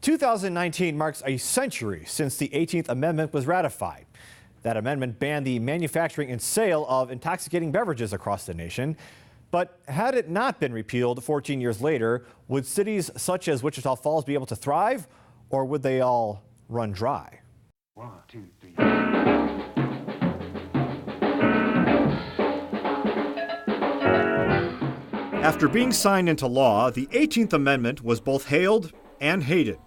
2019 marks a century since the 18th Amendment was ratified. That amendment banned the manufacturing and sale of intoxicating beverages across the nation. But had it not been repealed 14 years later, would cities such as Wichita Falls be able to thrive, or would they all run dry? 1, 2, 3. After being signed into law, the 18th Amendment was both hailed and hated.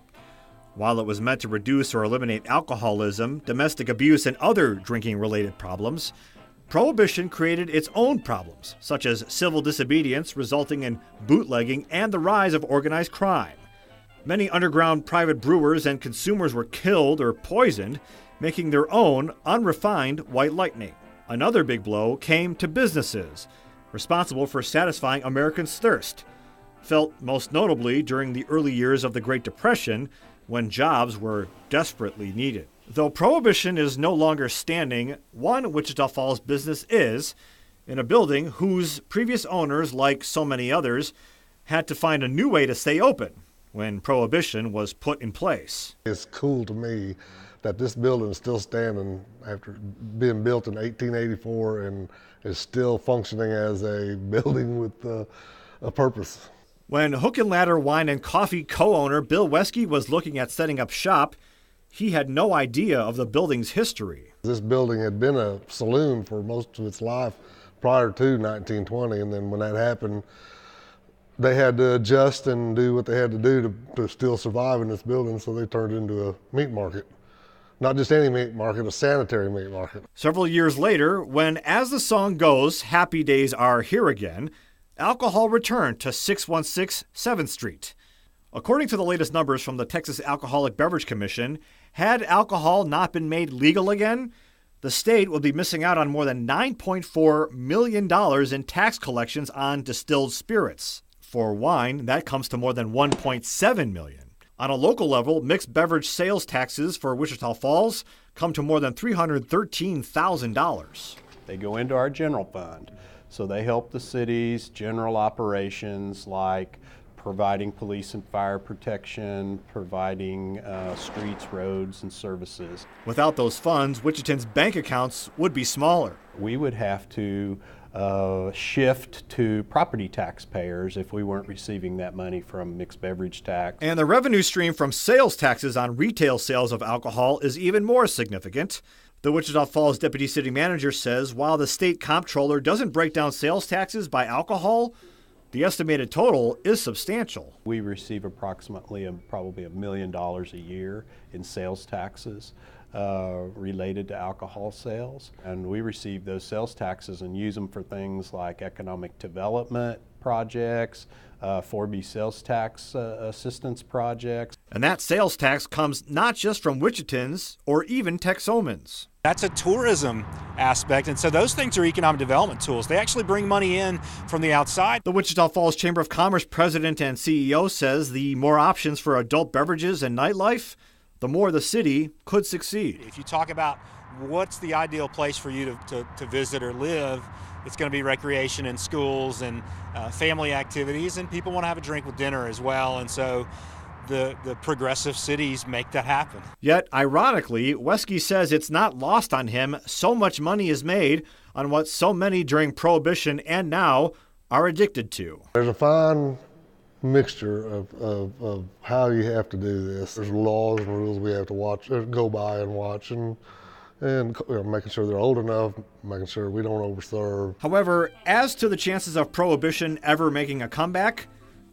While it was meant to reduce or eliminate alcoholism, domestic abuse, and other drinking-related problems, Prohibition created its own problems, such as civil disobedience resulting in bootlegging and the rise of organized crime. Many underground private brewers and consumers were killed or poisoned, making their own unrefined white lightning. Another big blow came to businesses, responsible for satisfying Americans' thirst, felt most notably during the early years of the Great Depression, when jobs were desperately needed. Though Prohibition is no longer standing, one Wichita Falls business is, in a building whose previous owners, like so many others, had to find a new way to stay open when Prohibition was put in place. It's cool to me that this building is still standing after being built in 1884 and is still functioning as a building with a purpose. When Hook and Ladder Wine and Coffee co-owner Bill Weskey was looking at setting up shop, he had no idea of the building's history. This building had been a saloon for most of its life prior to 1920, and then when that happened, they had to adjust and do what they had to do to still survive in this building, so they turned it into a meat market. Not just any meat market, a sanitary meat market. Several years later, when, as the song goes, happy days are here again, alcohol returned to 616 7th Street. According to the latest numbers from the Texas Alcoholic Beverage Commission, had alcohol not been made legal again, the state would be missing out on more than $9.4 million in tax collections on distilled spirits. For wine, that comes to more than $1.7 million. On a local level, mixed beverage sales taxes for Wichita Falls come to more than $313,000. They go into our general fund, so they help the city's general operations like providing police and fire protection, providing streets, roads, and services. Without those funds, Wichitans' bank accounts would be smaller. We would have to shift to property taxpayers if we weren't receiving that money from mixed beverage tax. And the revenue stream from sales taxes on retail sales of alcohol is even more significant. The Wichita Falls Deputy City Manager says while the state comptroller doesn't break down sales taxes by alcohol, the estimated total is substantial. We receive approximately probably $1 million a year in sales taxes related to alcohol sales. And we receive those sales taxes and use them for things like economic development projects, 4B sales tax assistance projects. And that sales tax comes not just from Wichitans or even Texomans. That's a tourism aspect, and so those things are economic development tools. They actually bring money in from the outside. The Wichita Falls Chamber of Commerce president and CEO says the more options for adult beverages and nightlife, the more the city could succeed. If you talk about what's the ideal place for you to visit or live, it's going to be recreation and schools and family activities, and people want to have a drink with dinner as well, and so the progressive cities make that happen. Yet, ironically, Weskey says it's not lost on him so much money is made on what so many during Prohibition and now are addicted to. There's a fine mixture of how you have to do this. There's laws and rules we have to watch, go by and watch, and making sure they're old enough, making sure we don't overserve. However, as to the chances of Prohibition ever making a comeback,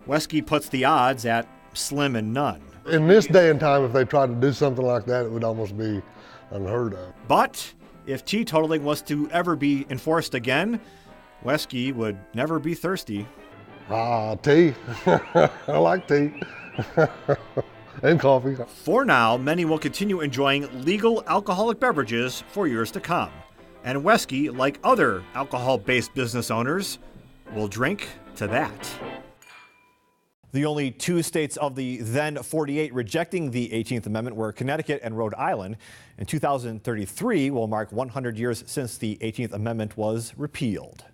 Weskey puts the odds at slim and none. In this day and time, if they tried to do something like that, it would almost be unheard of. But if teetotaling was to ever be enforced again, Weskey would never be thirsty. Tea. I like tea. And coffee. For now, many will continue enjoying legal alcoholic beverages for years to come. And Weskey, like other alcohol-based business owners, will drink to that. The only two states of the then 48 rejecting the 18th Amendment were Connecticut and Rhode Island. In 2033 will mark 100 years since the 18th Amendment was repealed.